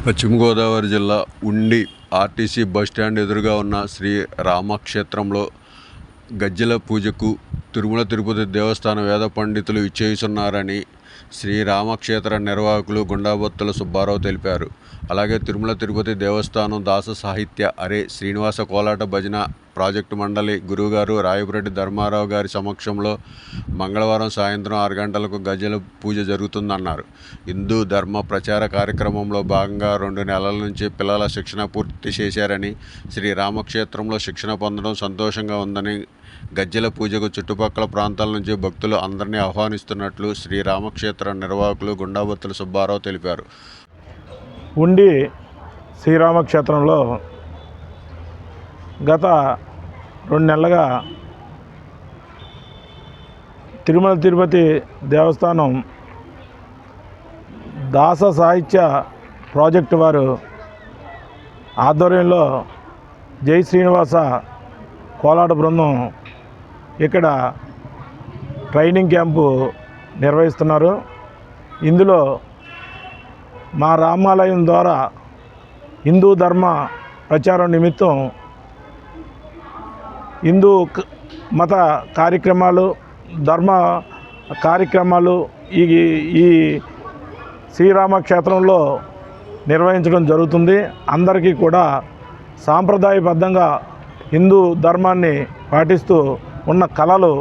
పశ్చిమ గోదావరి జిల్లా ఉండి ఆర్టీసీ బస్టాండ్ ఎదురుగా ఉన్న శ్రీ రామక్షేత్రంలో గజ్జెల పూజకు తిరుమల తిరుపతి దేవస్థాన వేద పండితులు ఇచ్చేస్తున్నారని శ్రీ రామక్షేత్ర నిర్వాహకులు గుండాబొత్తుల సుబ్బారావు తెలిపారు. అలాగే తిరుమల తిరుపతి దేవస్థానం దాస సాహిత్య అరే శ్రీనివాస కోలాట భజన ప్రాజెక్టు మండలి గురువుగారు రాయపురెడ్డి ధర్మారావు గారి సమక్షంలో మంగళవారం సాయంత్రం 6 గంటలకు గజ్జెల పూజ జరుగుతుందన్నారు. హిందూ ధర్మ ప్రచార కార్యక్రమంలో భాగంగా 2 నెలల నుంచి పిల్లల శిక్షణ పూర్తి చేశారని, శ్రీ రామక్షేత్రంలో శిక్షణ పొందడం సంతోషంగా ఉందని, గజ్జెల పూజకు చుట్టుపక్కల ప్రాంతాల నుంచి భక్తులు అందరినీ ఆహ్వానిస్తున్నట్లు శ్రీ రామక్షేత్ర నిర్వాహకులు గుండాబొత్తుల సుబ్బారావు తెలిపారు. ఉండి శ్రీరామక్షేత్రంలో గత 2 నెలలుగా తిరుమల తిరుపతి దేవస్థానం దాస సాహిత్య ప్రాజెక్టు వారు ఆధ్వర్యంలో జై శ్రీనివాస కోలాట బృందం ఇక్కడ ట్రైనింగ్ క్యాంపు నిర్వహిస్తున్నారు. ఇందులో మా రామాలయం ద్వారా హిందూ ధర్మ ప్రచారం నిమిత్తం హిందూ మత కార్యక్రమాలు, ధర్మ కార్యక్రమాలు ఈ శ్రీరామక్షేత్రంలో నిర్వహించడం జరుగుతుంది. అందరికీ కూడా సాంప్రదాయబద్ధంగా హిందూ ధర్మాన్ని పాటిస్తూ ఉన్న కళలు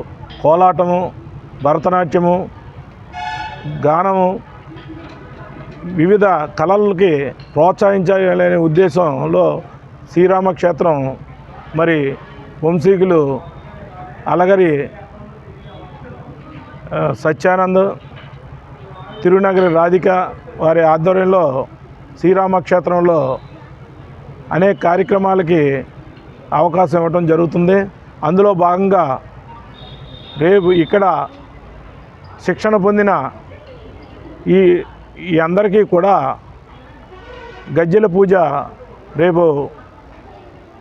కోలాటము, భరతనాట్యము, గానము, వివిధ కళలకి ప్రోత్సహించాలనే ఉద్దేశంలో శ్రీరామక్షేత్రం మరి వంశీకులు అలగరి సత్యానంద్, తిరునగరి రాధిక వారి ఆధ్వర్యంలో శ్రీరామక్షేత్రంలో అనేక కార్యక్రమాలకి అవకాశం ఇవ్వడం జరుగుతుంది. అందులో భాగంగా రేపు ఇక్కడ శిక్షణ పొందిన ఈ అందరికీ కూడా గజ్జెల పూజ రేపు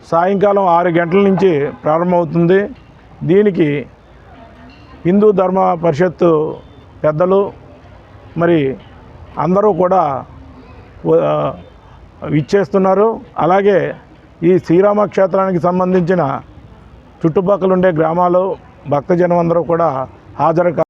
సాయంకాలం 6 గంటల నుంచి ప్రారంభమవుతుంది. దీనికి హిందూ ధర్మ పరిషత్తు పెద్దలు మరి అందరూ కూడా ఇచ్చేస్తున్నారు. అలాగే ఈ శ్రీరామక్షేత్రానికి సంబంధించిన చుట్టుపక్కల ఉండే గ్రామాలు భక్తజనం అందరూ కూడా హాజరు